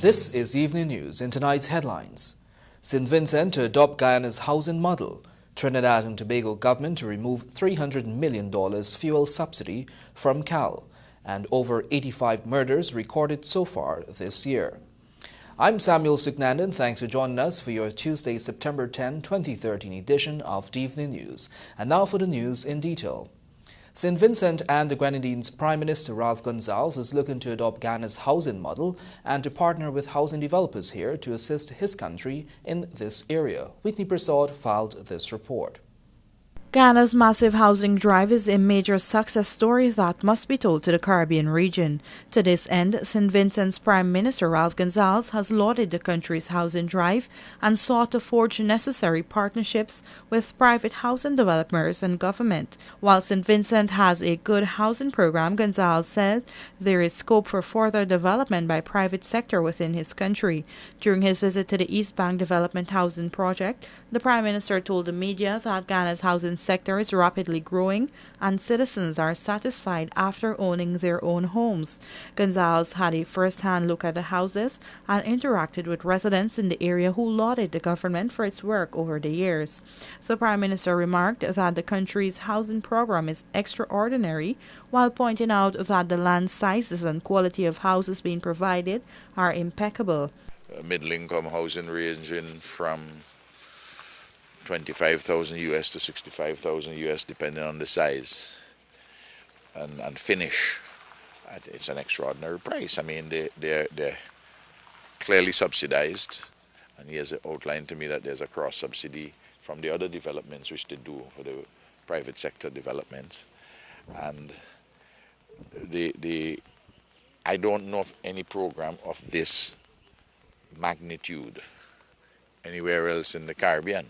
This is Evening News in tonight's headlines. St. Vincent to adopt Guyana's housing model. Trinidad and Tobago government to remove $300 million fuel subsidy from CAL. And over 85 murders recorded so far this year. I'm Samuel Sugnandan. Thanks for joining us for your Tuesday, September 10, 2013 edition of the Evening News. And now for the news in detail. St. Vincent and the Grenadines Prime Minister Ralph Gonsalves is looking to adopt Guyana's housing model and to partner with housing developers here to assist his country in this area. Whitney Prasad filed this report. Guyana's massive housing drive is a major success story that must be told to the Caribbean region. To this end, St. Vincent's Prime Minister Ralph Gonsalves has lauded the country's housing drive and sought to forge necessary partnerships with private housing developers and government. While St. Vincent has a good housing program, Gonsalves said there is scope for further development by private sector within his country. During his visit to the East Bank Development Housing Project, the Prime Minister told the media that Guyana's housing sector is rapidly growing and citizens are satisfied after owning their own homes. Gonsalves had a first-hand look at the houses and interacted with residents in the area who lauded the government for its work over the years. The Prime Minister remarked that the country's housing program is extraordinary, while pointing out that the land sizes and quality of houses being provided are impeccable. Middle-income housing ranging from 25,000 US to 65,000 US, depending on the size and finish. It's an extraordinary price. I mean, they're clearly subsidized, and he has outlined to me that there's a cross-subsidy from the other developments which they do for the private sector developments. And I don't know of any program of this magnitude anywhere else in the Caribbean.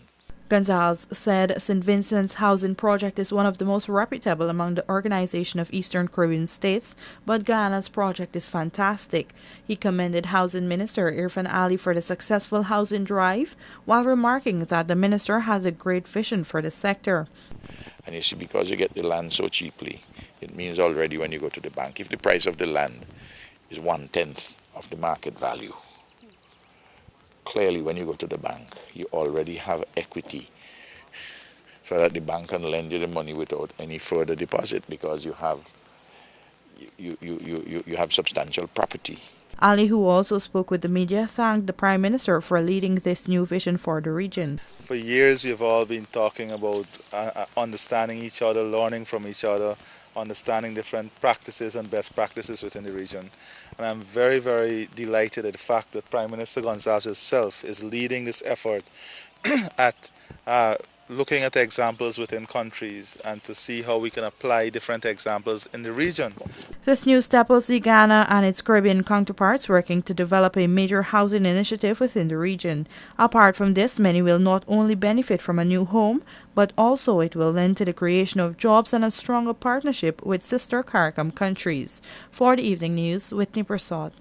Gonsalves said St. Vincent's housing project is one of the most reputable among the Organization of Eastern Caribbean States, but Guyana's project is fantastic. He commended Housing Minister Irfan Ali for the successful housing drive, while remarking that the minister has a great vision for the sector. And you see, because you get the land so cheaply, it means already when you go to the bank, if the price of the land is 1/10 of the market value, clearly when you go to the bank, you already have equity so that the bank can lend you the money without any further deposit, because you have substantial property. Ali, who also spoke with the media, thanked the Prime Minister for leading this new vision for the region. For years we've all been talking about understanding each other, learning from each other, understanding different practices and best practices within the region. And I'm very, very delighted at the fact that Prime Minister Gonsalves himself is leading this effort at looking at examples within countries and to see how we can apply different examples in the region. This new step will see Guyana and its Caribbean counterparts working to develop a major housing initiative within the region. Apart from this, many will not only benefit from a new home, but also it will lend to the creation of jobs and a stronger partnership with sister CARICOM countries. For the Evening News, Whitney Prasad.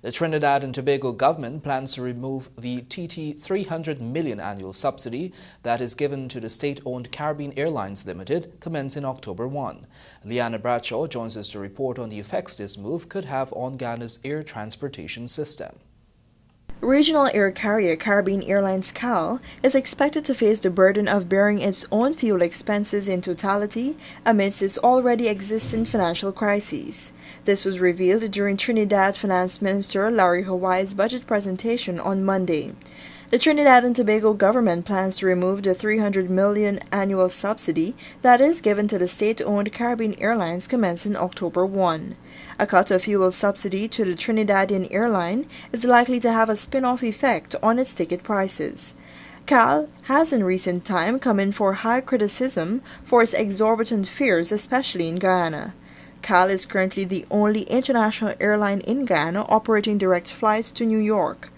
The Trinidad and Tobago government plans to remove the TT $300 million annual subsidy that is given to the state-owned Caribbean Airlines Limited, commencing October 1. Leanna Bradshaw joins us to report on the effects this move could have on Guyana's air transportation system. Regional air carrier Caribbean Airlines CAL is expected to face the burden of bearing its own fuel expenses in totality amidst its already existing financial crises. This was revealed during Trinidad Finance Minister Larry Hawaii's budget presentation on Monday. The Trinidad and Tobago government plans to remove the $300 million annual subsidy that is given to the state-owned Caribbean Airlines commencing October 1. A cut of fuel subsidy to the Trinidadian airline is likely to have a spin-off effect on its ticket prices. CAL has in recent time come in for high criticism for its exorbitant fares, especially in Guyana. CAL is currently the only international airline in Guyana operating direct flights to New York.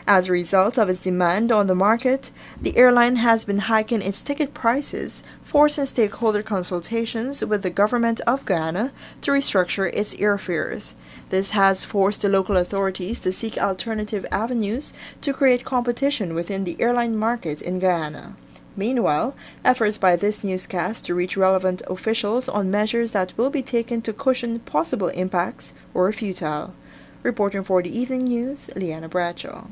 As a result of its demand on the market, the airline has been hiking its ticket prices, forcing stakeholder consultations with the government of Guyana to restructure its airfares. This has forced the local authorities to seek alternative avenues to create competition within the airline market in Guyana. Meanwhile, efforts by this newscast to reach relevant officials on measures that will be taken to cushion possible impacts were futile. Reporting for the Evening News, Leanna Bradshaw.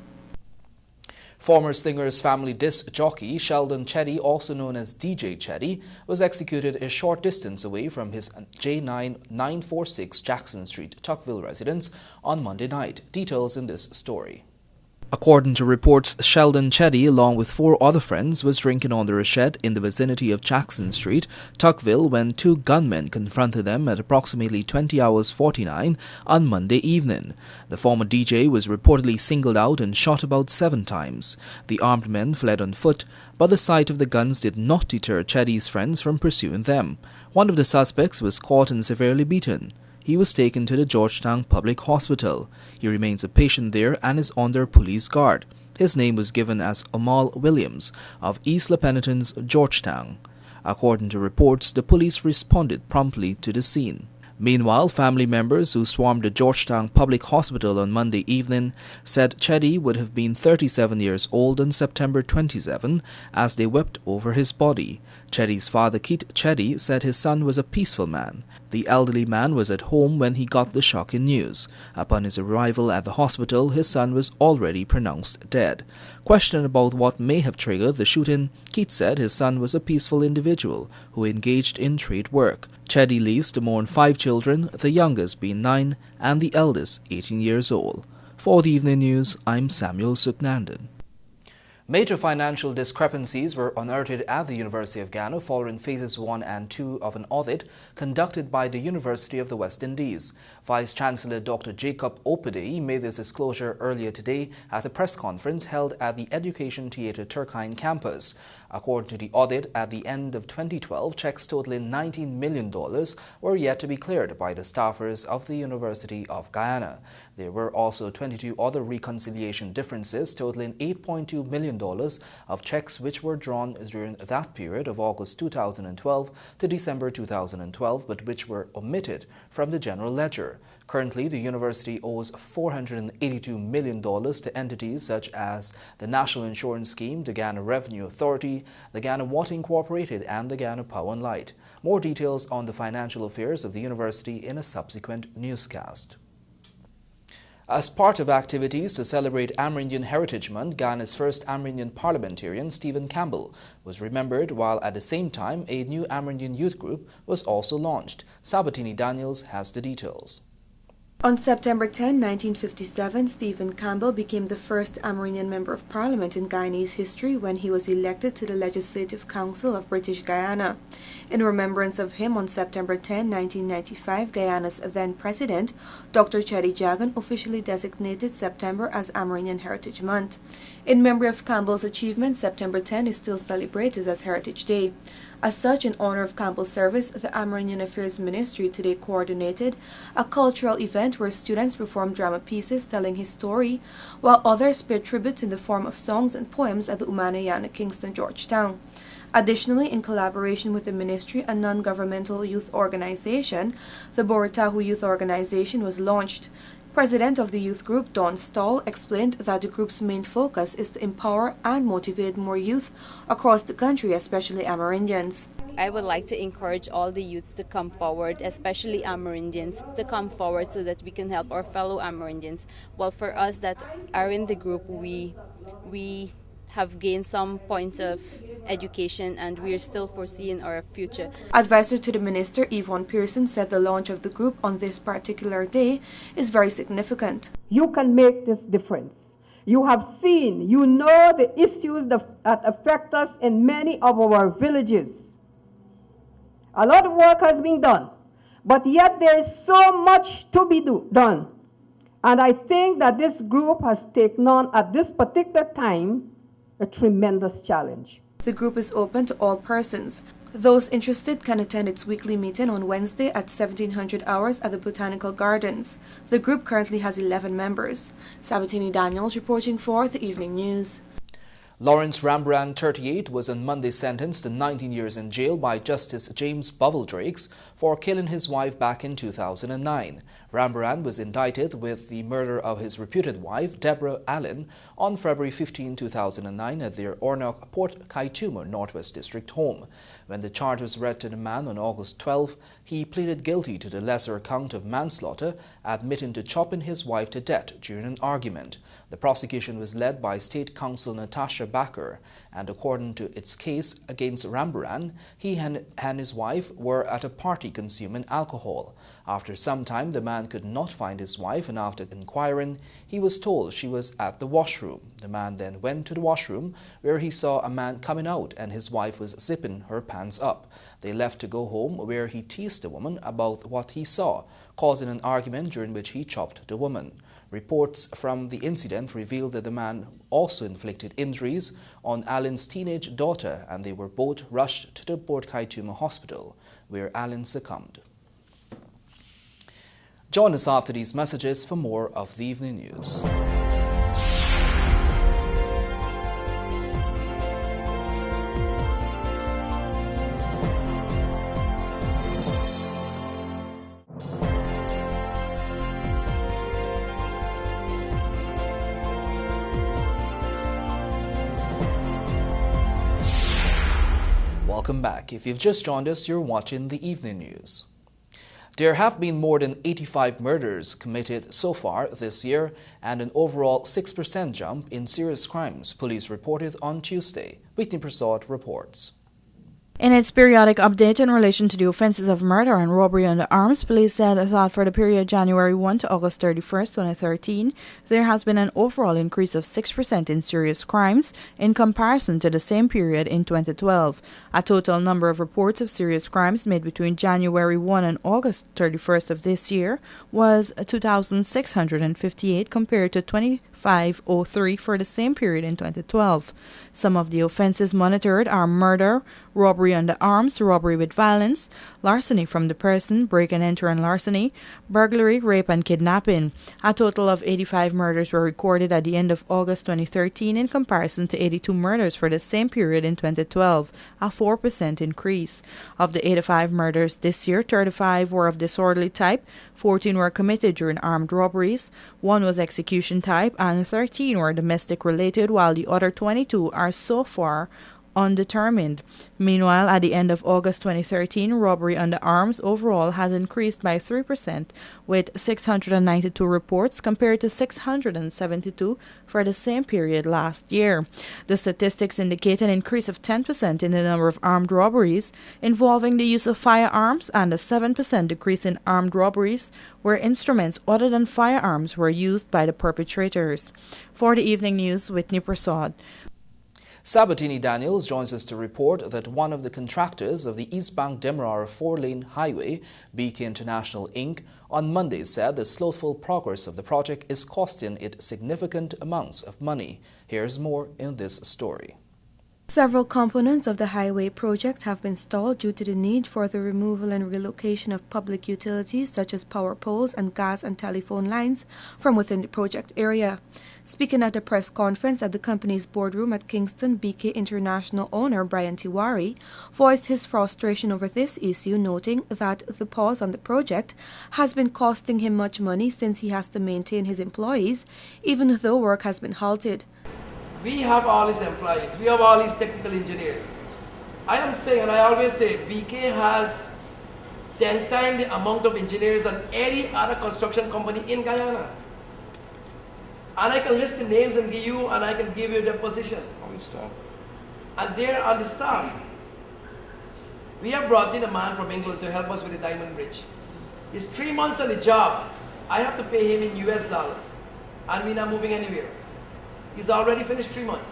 Former Slinger's family disc jockey Sheldon Chetty, also known as DJ Chetty, was executed a short distance away from his J946 Jackson Street, Tuckville residence on Monday night. Details in this story. According to reports, Sheldon Chetty, along with 4 other friends, was drinking on the Rachette in the vicinity of Jackson Street, Tuckville, when 2 gunmen confronted them at approximately 20 hours 49 on Monday evening. The former DJ was reportedly singled out and shot about 7 times. The armed men fled on foot, but the sight of the guns did not deter Chetty's friends from pursuing them. One of the suspects was caught and severely beaten. He was taken to the Georgetown Public Hospital. He remains a patient there and is under police guard. His name was given as Amal Williams of East La Penitence, Georgetown. According to reports, the police responded promptly to the scene. Meanwhile, family members who swarmed the Georgetown Public Hospital on Monday evening said Chetty would have been 37 years old on September 27 as they wept over his body. Chetty's father, Keith Chetty, said his son was a peaceful man. The elderly man was at home when he got the shocking news. Upon his arrival at the hospital, his son was already pronounced dead. Questioned about what may have triggered the shooting, Keith said his son was a peaceful individual who engaged in trade work. Chetty leaves to mourn 5 children, the youngest being 9 and the eldest 18 years old. For the Evening News, I'm Samuel Suknandan. Major financial discrepancies were unearthed at the University of Ghana following phases 1 and 2 of an audit conducted by the University of the West Indies. Vice-Chancellor Dr. Jacob Opedei made this disclosure earlier today at a press conference held at the Education Theatre Turkine campus. According to the audit, at the end of 2012, checks totaling $19 million were yet to be cleared by the staffers of the University of Guyana. There were also 22 other reconciliation differences totaling $8.2 million of checks which were drawn during that period of August 2012 to December 2012, but which were omitted from the general ledger. Currently, the university owes $482 million to entities such as the National Insurance Scheme, the Ghana Revenue Authority, the Ghana Water Incorporated, and the Ghana Power and Light. More details on the financial affairs of the university in a subsequent newscast. As part of activities to celebrate Amerindian Heritage Month, Ghana's first Amerindian parliamentarian, Stephen Campbell, was remembered, while at the same time a new Amerindian youth group was also launched. Sabatini Daniels has the details. On September 10, 1957, Stephen Campbell became the first Amerindian Member of Parliament in Guyanese history when he was elected to the Legislative Council of British Guyana. In remembrance of him, on September 10, 1995, Guyana's then President, Dr. Cheddi Jagan, officially designated September as Amerindian Heritage Month. In memory of Campbell's achievement, September 10 is still celebrated as Heritage Day. As such, in honor of Campbell's service, the Amerindian Affairs Ministry today coordinated a cultural event where students performed drama pieces telling his story, while others paid tributes in the form of songs and poems at the Umanayana Kingston, Georgetown. Additionally, in collaboration with the ministry, a non-governmental youth organization, the Boritahu Youth Organization, was launched. President of the youth group, Don Stahl, explained that the group's main focus is to empower and motivate more youth across the country, especially Amerindians. I would like to encourage all the youths to come forward, especially Amerindians, to come forward so that we can help our fellow Amerindians. Well, for us that are in the group, we have gained some point of education and we are still foreseeing our future. Advisor to the minister, Yvonne Pearson, said the launch of the group on this particular day is very significant. You can make this difference. You have seen, you know the issues that affect us in many of our villages. A lot of work has been done, but yet there is so much to be done. And I think that this group has taken on at this particular time a tremendous challenge. The group is open to all persons. Those interested can attend its weekly meeting on Wednesday at 1700 hours at the Botanical Gardens. The group currently has 11 members. Sabatini Daniels reporting for the Evening News. Lawrence Rambrand, 38, was on Monday sentenced to 19 years in jail by Justice James Boveldrakes for killing his wife back in 2009. Rambrand was indicted with the murder of his reputed wife, Deborah Allen, on February 15, 2009 at their Ornock, Port Kaituma, Northwest District home. When the charge was read to the man on August 12, he pleaded guilty to the lesser count of manslaughter, admitting to chopping his wife to death during an argument. The prosecution was led by State Counsel Natasha Backer, and according to its case against Rambrand, he and his wife were at a party consuming alcohol. After some time, the man could not find his wife, and after inquiring, he was told she was at the washroom. The man then went to the washroom, where he saw a man coming out and his wife was zipping her pants up. They left to go home, where he teased the woman about what he saw, causing an argument during which he chopped the woman. Reports from the incident revealed that the man also inflicted injuries on Allen's teenage daughter, and they were both rushed to the Port Kaituma Hospital, where Allen succumbed. Join us after these messages for more of the evening news. Welcome back. If you've just joined us, you're watching the evening news. There have been more than 85 murders committed so far this year and an overall 6% jump in serious crimes, police reported on Tuesday. Whitney Prasad reports. In its periodic update in relation to the offences of murder and robbery under arms, police said that for the period January 1 to August 31, 2013, there has been an overall increase of 6% in serious crimes in comparison to the same period in 2012. A total number of reports of serious crimes made between January 1 and August 31st of this year was 2,658 compared to 2,503 for the same period in 2012. Some of the offences monitored are murder, robbery under arms, robbery with violence, larceny from the person, break and enter and larceny, burglary, rape and kidnapping. A total of 85 murders were recorded at the end of August 2013 in comparison to 82 murders for the same period in 2012, a 4% increase. Of the 85 murders this year, 35 were of disorderly type, 14 were committed during armed robberies, 1 was execution type, and 13 were domestic related, while the other 22 are so far undetermined. Meanwhile, at the end of August 2013, robbery under arms overall has increased by 3%, with 692 reports compared to 672 for the same period last year. The statistics indicate an increase of 10% in the number of armed robberies involving the use of firearms and a 7% decrease in armed robberies where instruments other than firearms were used by the perpetrators. For the evening news, Whitney Prasad. Sabatini Daniels joins us to report that one of the contractors of the East Bank Demerara 4-lane highway, BK International Inc., on Monday said the slothful progress of the project is costing it significant amounts of money. Here's more in this story. Several components of the highway project have been stalled due to the need for the removal and relocation of public utilities such as power poles and gas and telephone lines from within the project area. Speaking at a press conference at the company's boardroom at Kingston, BK International owner Brian Tiwari voiced his frustration over this issue, noting that the pause on the project has been costing him much money since he has to maintain his employees, even though work has been halted. We have all these employees, we have all these technical engineers. I am saying, and I always say, BK has 10 times the amount of engineers than any other construction company in Guyana. And I can list the names and give you, and I can give you their position. And they're on the staff. We have brought in a man from England to help us with the Diamond Bridge. He's 3 months on the job. I have to pay him in US dollars. And we're not moving anywhere. He's already finished 3 months.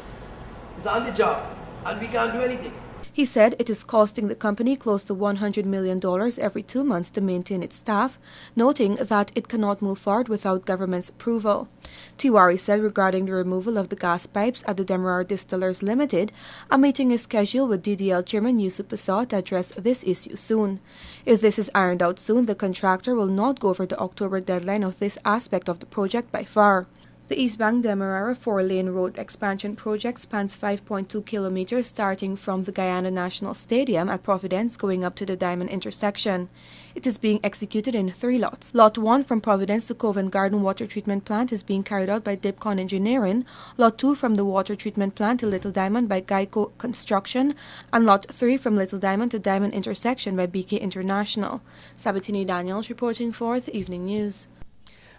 He's on the job, and we can't do anything. He said it is costing the company close to $100 million every 2 months to maintain its staff, noting that it cannot move forward without government's approval. Tiwari said regarding the removal of the gas pipes at the Demerara Distillers Limited, a meeting is scheduled with DDL Chairman Yusuf Passau to address this issue soon. If this is ironed out soon, the contractor will not go over the October deadline of this aspect of the project by far. The East Bank Demerara 4-lane road expansion project spans 5.2 kilometers starting from the Guyana National Stadium at Providence going up to the Diamond intersection. It is being executed in 3 lots. Lot 1 from Providence to Covent Garden Water Treatment Plant is being carried out by Dipcon Engineering, Lot 2 from the Water Treatment Plant to Little Diamond by Geico Construction, and Lot 3 from Little Diamond to Diamond intersection by BK International. Sabatini Daniels reporting for the Evening News.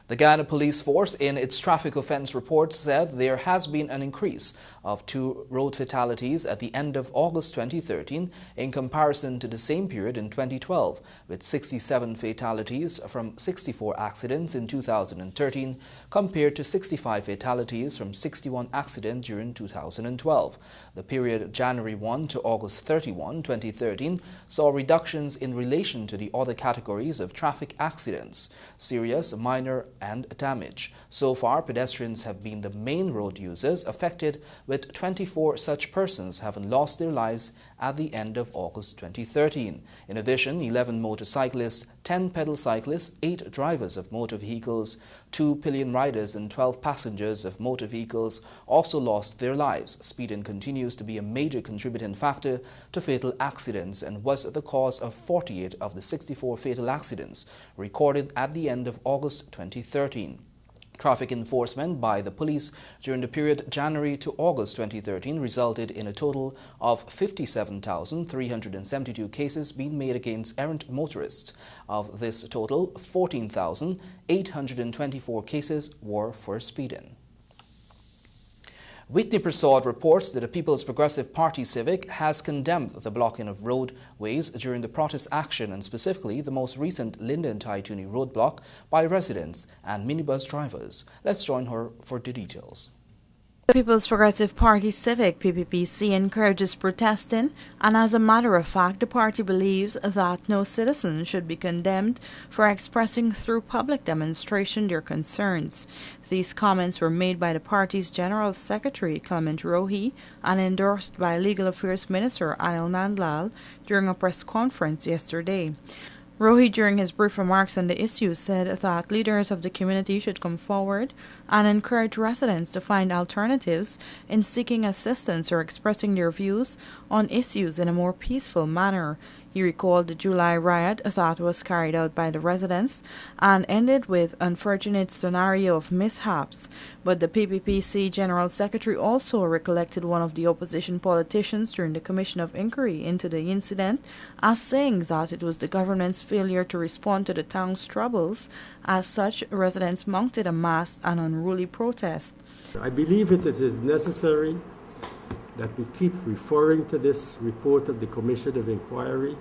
The Guyana Police Force, in its traffic offence report, said there has been an increase of 2 road fatalities at the end of August 2013 in comparison to the same period in 2012, with 67 fatalities from 64 accidents in 2013 compared to 65 fatalities from 61 accidents during 2012. The period January 1 to August 31, 2013 saw reductions in relation to the other categories of traffic accidents: serious, minor, and damage. So far, pedestrians have been the main road users affected, with 24 such persons having lost their lives at the end of August 2013. In addition, 11 motorcyclists, 10 pedal cyclists, 8 drivers of motor vehicles, 2 pillion riders and 12 passengers of motor vehicles also lost their lives. Speeding continues to be a major contributing factor to fatal accidents and was the cause of 48 of the 64 fatal accidents recorded at the end of August 2013. Traffic enforcement by the police during the period January to August 2013 resulted in a total of 57,372 cases being made against errant motorists. Of this total, 14,824 cases were for speeding. Whitney Prasad reports that the People's Progressive Party Civic has condemned the blocking of roadways during the protest action, and specifically the most recent Linden-Taituni roadblock by residents and minibus drivers. Let's join her for the details. The People's Progressive Party Civic, PPPC, encourages protesting, and as a matter of fact, the party believes that no citizen should be condemned for expressing through public demonstration their concerns. These comments were made by the party's General Secretary, Clement Rohi, and endorsed by Legal Affairs Minister Anil Nandlal during a press conference yesterday. Rohi, during his brief remarks on the issue, said that leaders of the community should come forward and encourage residents to find alternatives in seeking assistance or expressing their views on issues in a more peaceful manner. He recalled the July riot that was carried out by the residents and ended with an unfortunate scenario of mishaps. But the PPPC General Secretary also recollected one of the opposition politicians during the Commission of Inquiry into the incident as saying that it was the government's failure to respond to the town's troubles. As such, residents mounted a mass and unruly protest. I believe it is necessary that we keep referring to this report of the Commission of Inquiry,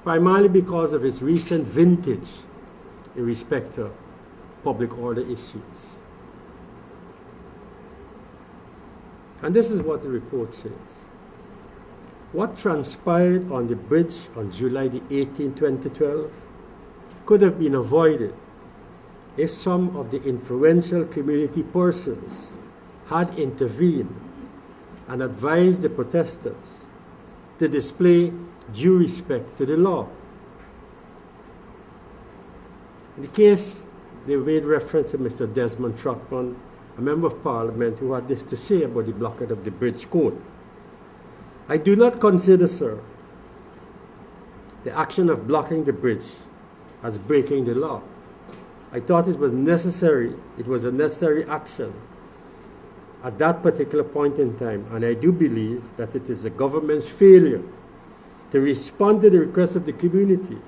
primarily because of its recent vintage in respect to public order issues. And this is what the report says. What transpired on the bridge on July the 18th, 2012 could have been avoided if some of the influential community persons had intervened and advised the protesters to display due respect to the law. In the case, they made reference to Mr. Desmond Trotman, a member of Parliament, who had this to say about the blockade of the bridge. Quote, "I do not consider, sir, the action of blocking the bridge as breaking the law. I thought it was a necessary action at that particular point in time, and I do believe that it is the government's failure to respond to the request of the community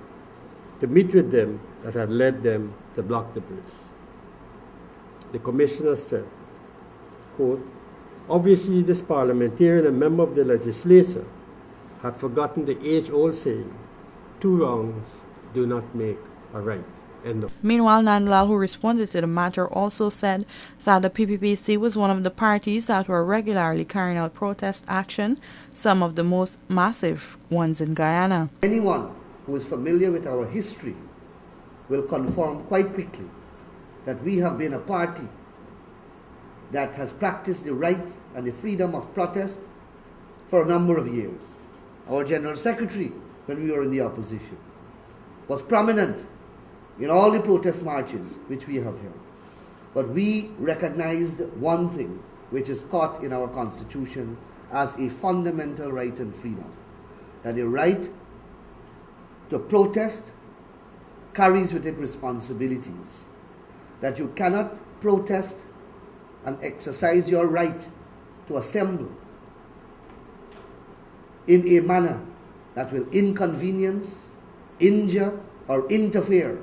to meet with them that had led them to block the bridge." The commissioner said, quote, "Obviously this parliamentarian and member of the legislature had forgotten the age-old saying, 2 wrongs do not make a right." Meanwhile, Nandlal, who responded to the matter, also said that the PPPC was one of the parties that were regularly carrying out protest action, some of the most massive ones in Guyana. Anyone who is familiar with our history will confirm quite quickly that we have been a party that has practiced the right and the freedom of protest for a number of years. Our General Secretary, when we were in the opposition, was prominent in all the protest marches which we have held, But we recognized one thing, which is caught in our Constitution as a fundamental right and freedom, that the right to protest carries with it responsibilities, that you cannot protest and exercise your right to assemble in a manner that will inconvenience, injure, or interfere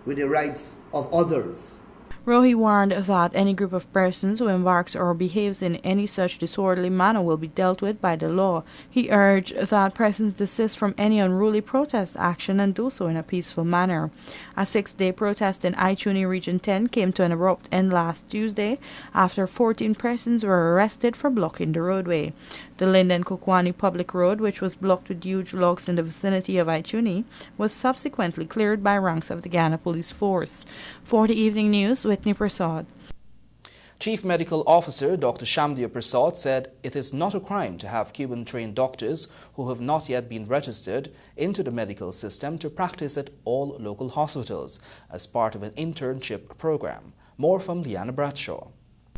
with the rights of others. Rohi warned that any group of persons who embarks or behaves in any such disorderly manner will be dealt with by the law. He urged that persons desist from any unruly protest action and do so in a peaceful manner. A 6-day protest in Ituni Region 10 came to an abrupt end last Tuesday after 14 persons were arrested for blocking the roadway. The Linden Kukwani Public Road, which was blocked with huge logs in the vicinity of Ituni, was subsequently cleared by ranks of the Ghana Police Force. For the Evening News, Whitney Prasad. Chief Medical Officer Dr. Shamdeo Prasad said it is not a crime to have Cuban-trained doctors who have not yet been registered into the medical system to practice at all local hospitals as part of an internship program. More from Leanna Bradshaw.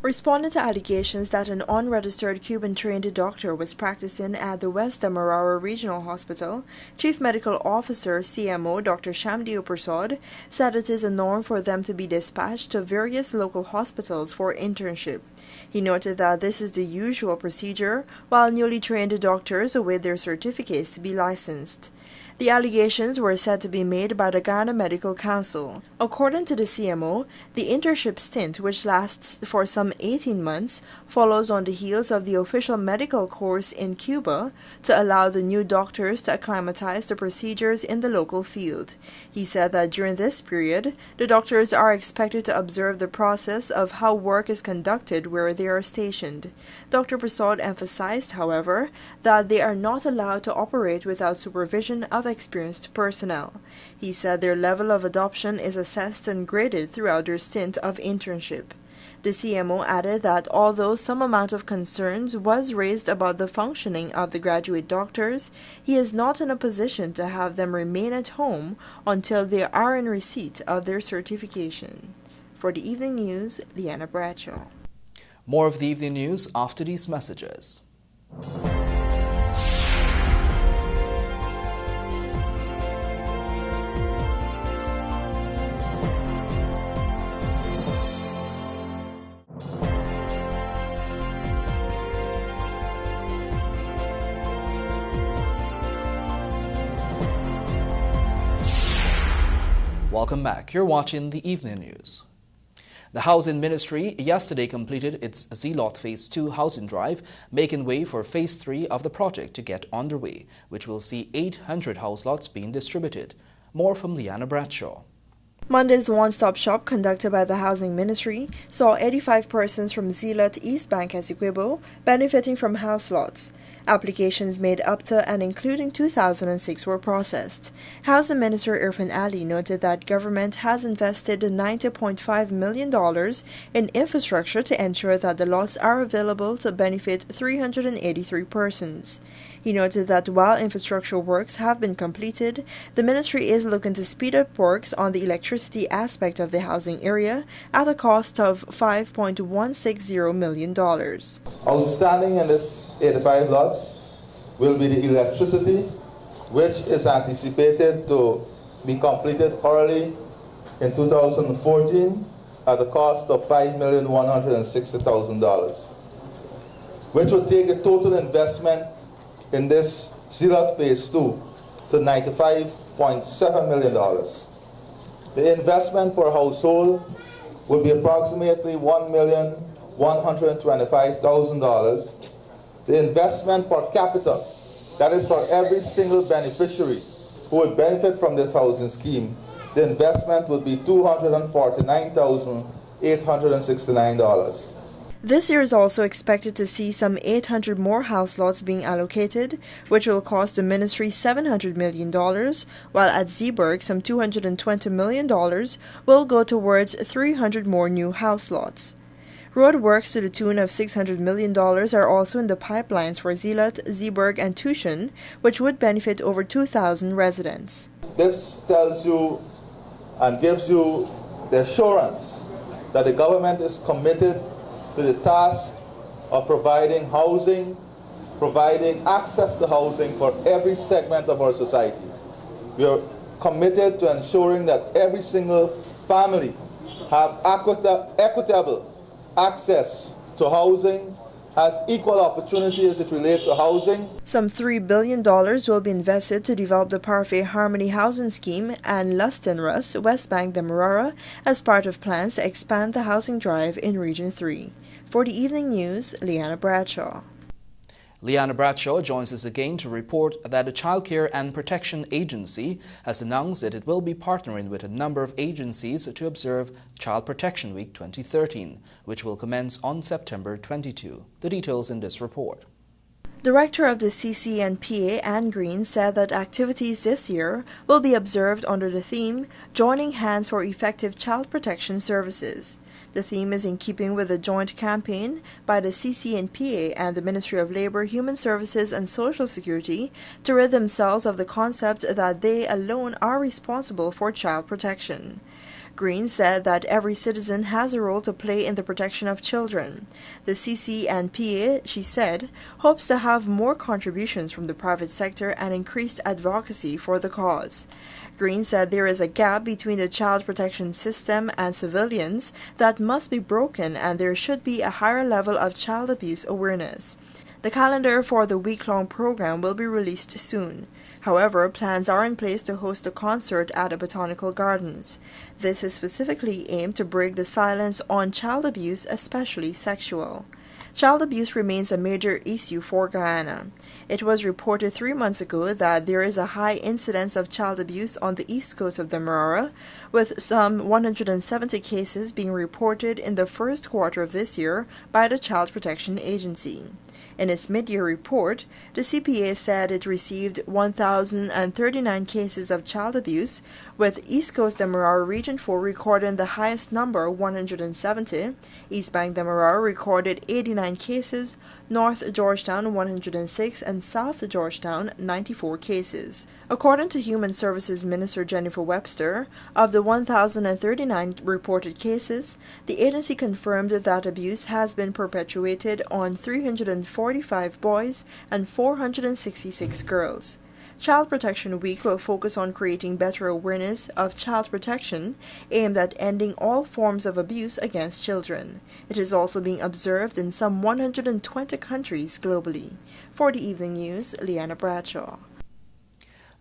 Responding to allegations that an unregistered Cuban-trained doctor was practicing at the West Demerara Regional Hospital, Chief Medical Officer CMO Dr. Shamdeo Prasad said it is a norm for them to be dispatched to various local hospitals for internship. He noted that this is the usual procedure while newly trained doctors await their certificates to be licensed. The allegations were said to be made by the Ghana Medical Council. According to the CMO, the internship stint, which lasts for some 18 months, follows on the heels of the official medical course in Cuba to allow the new doctors to acclimatize to procedures in the local field. He said that during this period, the doctors are expected to observe the process of how work is conducted where they are stationed. Dr. Prasad emphasized, however, that they are not allowed to operate without supervision of experienced personnel. He said their level of adoption is assessed and graded throughout their stint of internship. The CMO added that although some amount of concerns was raised about the functioning of the graduate doctors, he is not in a position to have them remain at home until they are in receipt of their certification. For the Evening News, Leanna Bradshaw. More of the Evening News after these messages. Welcome back. You're watching the Evening News. The Housing Ministry yesterday completed its Zealot Phase 2 housing drive, making way for Phase 3 of the project to get underway, which will see 800 house lots being distributed. More from Leanna Bradshaw. Monday's one-stop shop conducted by the Housing Ministry saw 85 persons from Zealot, East Bank, Essequibo benefiting from house lots. Applications made up to and including 2006 were processed. Housing Minister Irfan Ali noted that government has invested $90.5 million in infrastructure to ensure that the lots are available to benefit 383 persons. He noted that while infrastructure works have been completed, the ministry is looking to speed up works on the electricity aspect of the housing area at a cost of $5.160 million. Outstanding in this 85 lots will be the electricity, which is anticipated to be completed thoroughly in 2014 at a cost of $5,160,000, which will take a total investment in this Zealot Phase 2 to $95.7 million. The investment per household will be approximately $1,125,000. The investment per capita, that is for every single beneficiary who would benefit from this housing scheme, the investment would be $249,869. This year is also expected to see some 800 more house lots being allocated, which will cost the ministry $700 million, while at Zeeburg some $220 million will go towards 300 more new house lots. Road works to the tune of $600 million are also in the pipelines for Zealot, Zeeburg, and Tucson, which would benefit over 2,000 residents. This tells you and gives you the assurance that the government is committed to the task of providing housing, providing access to housing for every segment of our society. We are committed to ensuring that every single family have equitable access to housing, has equal opportunity as it relates to housing. Some $3 billion will be invested to develop the Parfait Harmony Housing Scheme and Luston Russ, West Bank Demerara, as part of plans to expand the housing drive in Region 3. For the Evening News, Leanna Bradshaw. Leanna Bradshaw joins us again to report that the Child Care and Protection Agency has announced that it will be partnering with a number of agencies to observe Child Protection Week 2013, which will commence on September 22. The details in this report. Director of the CCNPA, Anne Green, said that activities this year will be observed under the theme Joining Hands for Effective Child Protection Services. The theme is in keeping with a joint campaign by the CCNPA and the Ministry of Labor, Human Services and Social Security to rid themselves of the concept that they alone are responsible for child protection. Green said that every citizen has a role to play in the protection of children. The CCNPA, she said, hopes to have more contributions from the private sector and increased advocacy for the cause. Green said there is a gap between the child protection system and civilians that must be broken, and there should be a higher level of child abuse awareness. The calendar for the week-long program will be released soon. However, plans are in place to host a concert at the Botanical Gardens. This is specifically aimed to break the silence on child abuse, especially sexual. Child abuse remains a major issue for Guyana. It was reported 3 months ago that there is a high incidence of child abuse on the east coast of Demerara, with some 170 cases being reported in the first quarter of this year by the Child Protection Agency. In its mid-year report, the CPA said it received 1,039 cases of child abuse, with East Coast Demerara Region 4 recording the highest number, 170, East Bank Demerara recorded 89 cases, North Georgetown 106, and South Georgetown 94 cases. According to Human Services Minister Jennifer Webster, of the 1,039 reported cases, the agency confirmed that abuse has been perpetuated on 345 boys and 466 girls. Child Protection Week will focus on creating better awareness of child protection, aimed at ending all forms of abuse against children. It is also being observed in some 120 countries globally. For the Evening News, Leanna Bradshaw.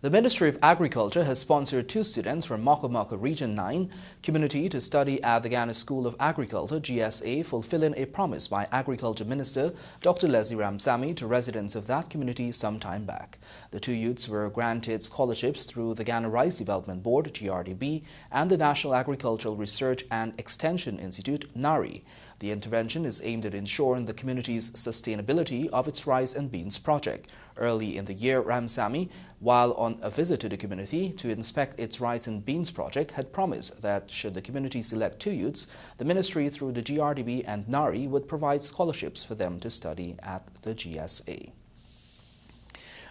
The Ministry of Agriculture has sponsored 2 students from Moko Moko Region 9 community to study at the Ghana School of Agriculture, GSA, fulfilling a promise by Agriculture Minister Dr. Leslie Ramsamy to residents of that community some time back. The 2 youths were granted scholarships through the Ghana Rice Development Board, GRDB, and the National Agricultural Research and Extension Institute, NARI. The intervention is aimed at ensuring the community's sustainability of its rice and beans project. Early in the year, Ramsamy, while on a visit to the community to inspect its rice and beans project, had promised that should the community select 2 youths, the ministry through the GRDB and NARI would provide scholarships for them to study at the GSA.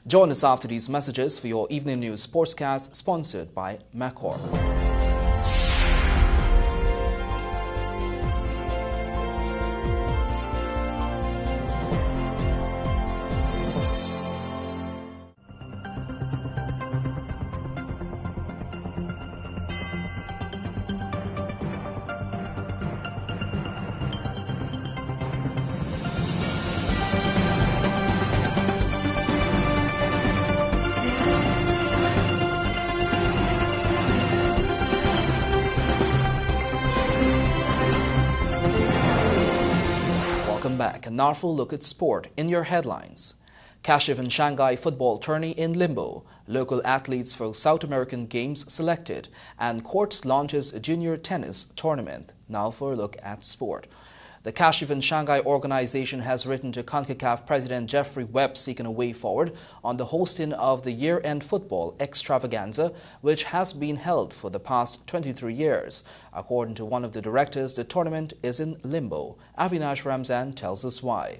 Join us after these messages for your Evening News Sportscast, sponsored by Macor. Back, a narful look at sport in your headlines. Kashif Shanghai football tourney in limbo. Local athletes for South American Games selected. And Courts launches a junior tennis tournament. Now for a look at sport. The Kashif Shanghai organization has written to CONCACAF President Jeffrey Webb seeking a way forward on the hosting of the year-end football extravaganza, which has been held for the past 23 years. According to one of the directors, the tournament is in limbo. Avinash Ramzan tells us why.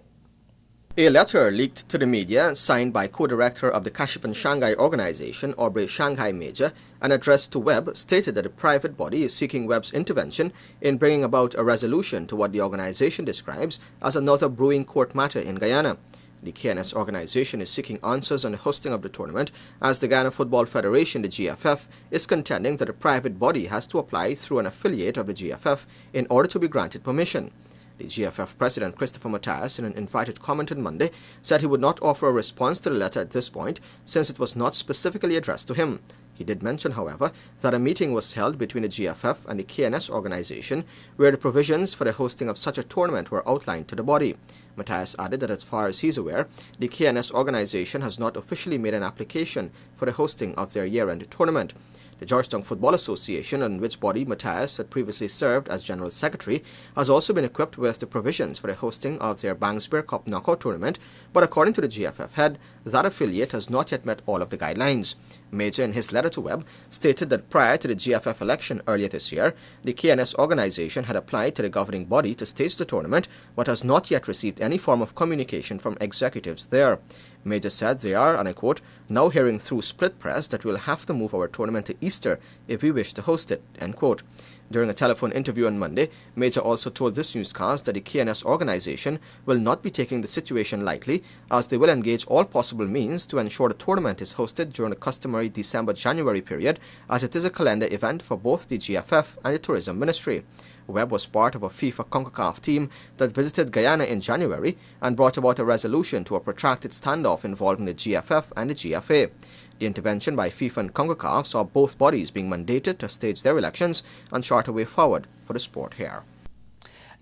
A letter leaked to the media, signed by co-director of the Kashipan Shanghai organization, Aubrey Shanghai Major, and addressed to Webb, stated that a private body is seeking Webb's intervention in bringing about a resolution to what the organization describes as another brewing court matter in Guyana. The KNS organization is seeking answers on the hosting of the tournament, as the Guyana Football Federation, the GFF, is contending that a private body has to apply through an affiliate of the GFF in order to be granted permission. The GFF President Christopher Matthias, in an invited comment on Monday, said he would not offer a response to the letter at this point since it was not specifically addressed to him. He did mention, however, that a meeting was held between the GFF and the KNS organization where the provisions for the hosting of such a tournament were outlined to the body. Matthias added that as far as he's aware, the KNS organization has not officially made an application for the hosting of their year-end tournament. The Georgetown Football Association, on which body Matthias had previously served as General Secretary, has also been equipped with the provisions for the hosting of their Bangsbeer Cup knockout tournament, but according to the GFF head, that affiliate has not yet met all of the guidelines. Major, in his letter to Webb, stated that prior to the GFF election earlier this year, the KNS organization had applied to the governing body to stage the tournament, but has not yet received any form of communication from executives there. Major said they are, and I quote, now hearing through split press that we'll have to move our tournament to Easter if we wish to host it, end quote. During a telephone interview on Monday, Major also told this newscast that the KNS organization will not be taking the situation lightly, as they will engage all possible means to ensure the tournament is hosted during the customary December-January period, as it is a calendar event for both the GFF and the Tourism Ministry. Webb was part of a FIFA CONCACAF team that visited Guyana in January and brought about a resolution to a protracted standoff involving the GFF and the GFA. The intervention by FIFA and CONCACAF saw both bodies being mandated to stage their elections and chart a way forward for the sport here.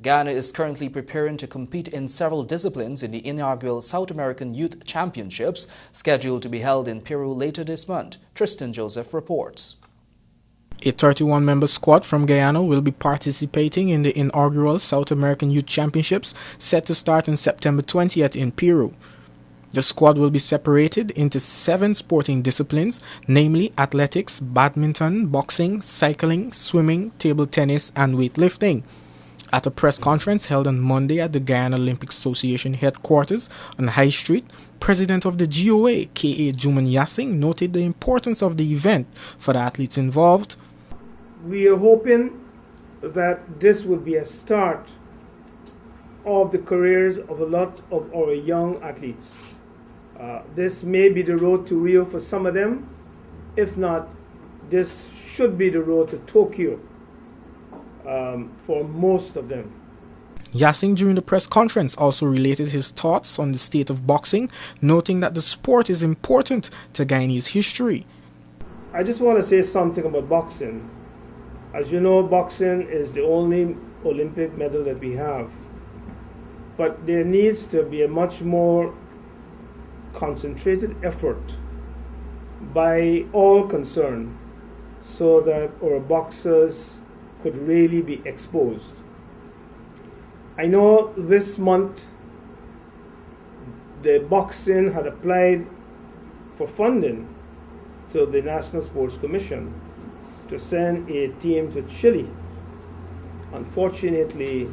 Guyana is currently preparing to compete in several disciplines in the inaugural South American Youth Championships, scheduled to be held in Peru later this month. Tristan Joseph reports. A 31-member squad from Guyana will be participating in the inaugural South American Youth Championships, set to start on September 20th in Peru. The squad will be separated into 7 sporting disciplines, namely athletics, badminton, boxing, cycling, swimming, table tennis, and weightlifting. At a press conference held on Monday at the Guyana Olympic Association headquarters on High Street, President of the GOA, K.A. Juman Yasing, noted the importance of the event for the athletes involved. We are hoping that this will be a start of the careers of a lot of our young athletes. This may be the road to Rio for some of them. If not, this should be the road to Tokyo for most of them. Yasing during the press conference also related his thoughts on the state of boxing, noting that the sport is important to Guyanese history. I just want to say something about boxing. As you know, boxing is the only Olympic medal that we have. But there needs to be a much more concentrated effort by all concerned so that our boxers could really be exposed. I know this month the boxing had applied for funding to the National Sports Commission to send a team to Chile. Unfortunately,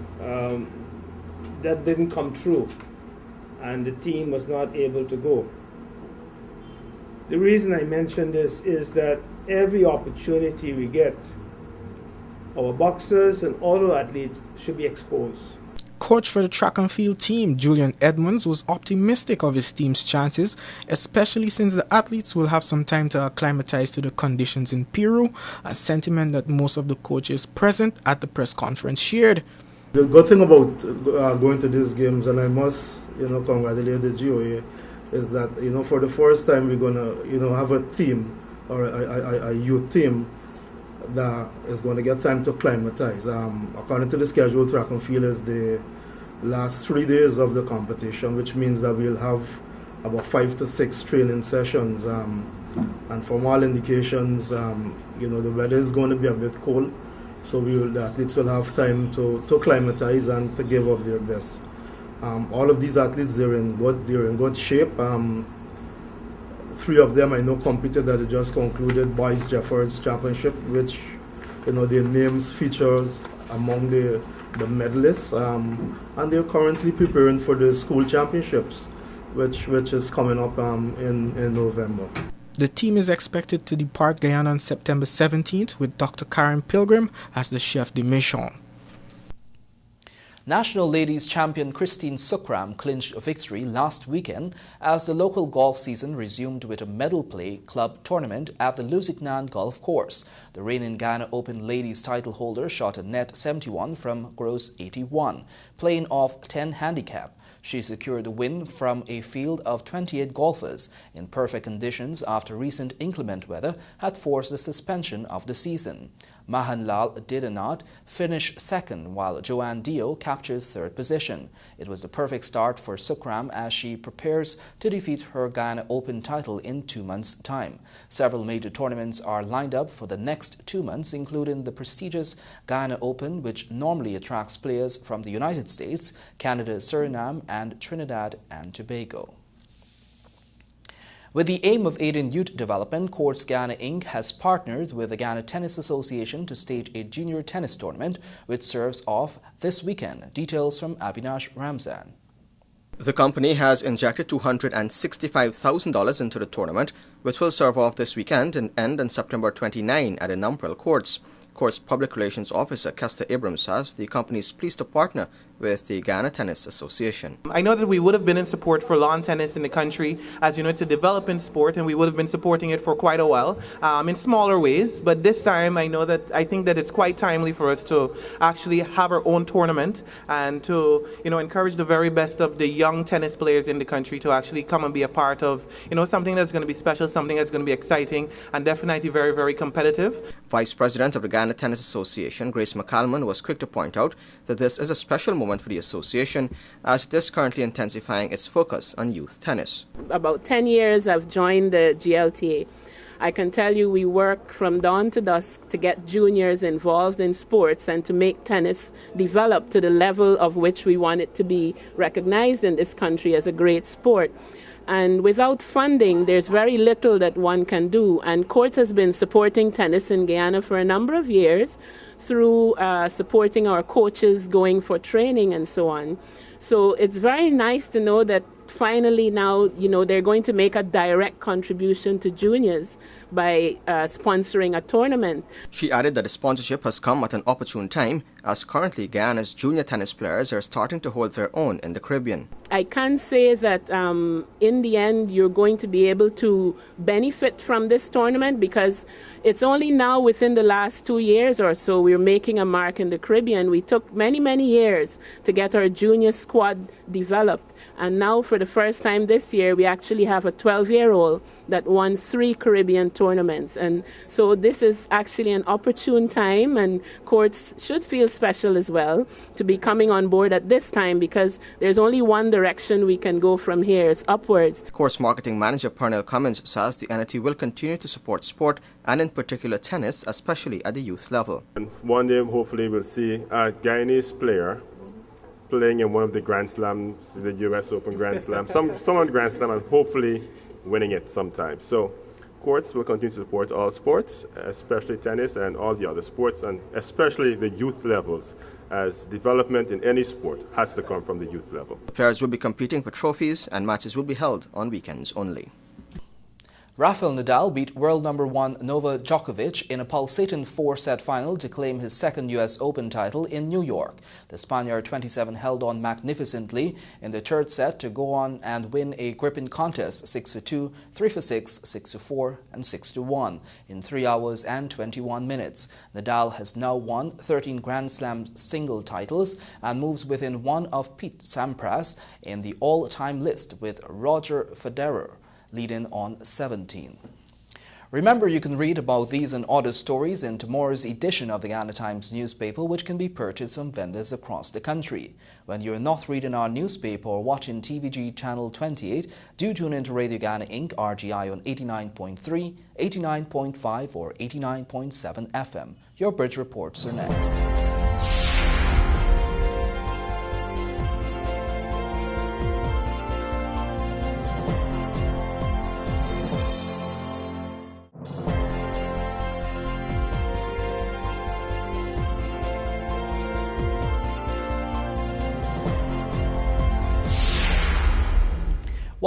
that didn't come true, and the team was not able to go. The reason I mention this is that every opportunity we get, our boxers and other athletes should be exposed. Coach for the track and field team, Julian Edmonds, was optimistic of his team's chances, especially since the athletes will have some time to acclimatize to the conditions in Peru, a sentiment that most of the coaches present at the press conference shared. The good thing about going to these games, and I must, congratulate the GOA, is that, for the first time we're going to, have a theme or a youth theme that is going to get time to acclimatize. According to the schedule, track and field is the last 3 days of the competition, which means that we'll have about 5 to 6 training sessions. And from all indications, the weather is going to be a bit cold, so the athletes will have time to acclimatize and to give of their best. All of these athletes, they're in good shape. 3 of them I know competed that they just concluded Boys Jeffords Championship, which their names features among the the medalists, and they're currently preparing for the school championships, which is coming up in November. The team is expected to depart Guyana on September 17th with Dr. Karen Pilgrim as the chef de mission. National ladies champion Christine Sukram clinched a victory last weekend as the local golf season resumed with a medal play club tournament at the Lusignan Golf Course. The reigning Guyana Open ladies title holder shot a net 71 from gross 81, playing off 10 handicap. She secured the win from a field of 28 golfers in perfect conditions after recent inclement weather had forced the suspension of the season. Mahanlal Didanat finished second while Joanne Dio captured third position. It was the perfect start for Sukram as she prepares to defeat her Guyana Open title in 2 months' time. Several major tournaments are lined up for the next 2 months, including the prestigious Guyana Open, which normally attracts players from the United States, Canada, Suriname, and Trinidad and Tobago. With the aim of aiding youth development, Courts Guyana Inc. has partnered with the Guyana Tennis Association to stage a junior tennis tournament, which serves off this weekend. Details from Avinash Ramzan. The company has injected $265,000 into the tournament, which will serve off this weekend and end on September 29 at the Numprel Courts. Courts Public Relations Officer Kester Abrams says the company is pleased to partner with the Guyana Tennis Association. I know that we would have been in support for lawn tennis in the country. As you know, it's a developing sport and we would have been supporting it for quite a while in smaller ways. But this time I think that it's quite timely for us to actually have our own tournament and to encourage the very best of the young tennis players in the country to actually come and be a part of something that's going to be special, something that's going to be exciting and definitely very, very competitive. Vice President of the Guyana Tennis Association, Grace McCalman, was quick to point out that this is a special moment for the association as it is currently intensifying its focus on youth tennis. About 10 years I've joined the GLTA. I can tell you we work from dawn to dusk to get juniors involved in sports and to make tennis develop to the level of which we want it to be recognized in this country as a great sport. And without funding, there's very little that one can do. And Courts has been supporting tennis in Guyana for a number of years through supporting our coaches going for training and so on. So it's very nice to know that finally now, they're going to make a direct contribution to juniors by sponsoring a tournament. She added that the sponsorship has come at an opportune time as currently Guyana's junior tennis players are starting to hold their own in the Caribbean. I can say that in the end you're going to be able to benefit from this tournament because it's only now within the last 2 years or so we're making a mark in the Caribbean. We took many, many years to get our junior squad developed. And now for the first time this year, we actually have a 12-year-old that won 3 Caribbean tournaments. And so this is actually an opportune time, and Courts should feel special as well to be coming on board at this time because there's only one direction we can go from here. It's upwards. Courts Marketing Manager Pernell Cummins says the entity will continue to support sport and in particular tennis, especially at the youth level. And one day hopefully we'll see a Guyanese player playing in one of the Grand Slams, the US Open Grand Slam, some on Grand Slam, and hopefully winning it sometime. So Courts will continue to support all sports, especially tennis and all the other sports, and especially the youth levels, as development in any sport has to come from the youth level. The players will be competing for trophies and matches will be held on weekends only. Rafael Nadal beat world number 1 Novak Djokovic in a pulsating 4-set final to claim his second U.S. Open title in New York. The Spaniard 27 held on magnificently in the third set to go on and win a gripping contest 6-2, 3-6, 6-4 and 6-1 in 3 hours and 21 minutes. Nadal has now won 13 Grand Slam single titles and moves within one of Pete Sampras in the all-time list with Roger Federer leading on 17. Remember, you can read about these and other stories in tomorrow's edition of the Guyana Times newspaper, which can be purchased from vendors across the country. When you're not reading our newspaper or watching TVG Channel 28, do tune into Radio Guyana Inc. RGI on 89.3, 89.5 or 89.7 FM. Your bridge reports are next.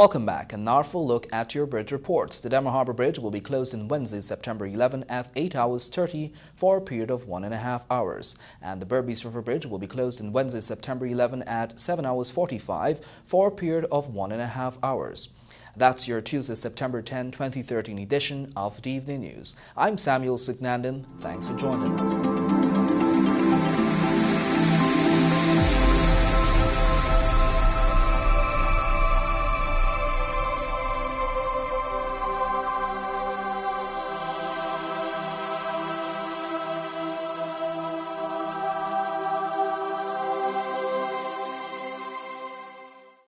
Welcome back, and now for a look at your bridge reports. The Denver Harbor Bridge will be closed on Wednesday, September 11 at 8 hours 30 for a period of 1.5 hours. And the Berbice River Bridge will be closed on Wednesday, September 11 at 7 hours 45 for a period of 1.5 hours. That's your Tuesday, September 10, 2013 edition of the Evening News. I'm Samuel Sugnandan. Thanks for joining us.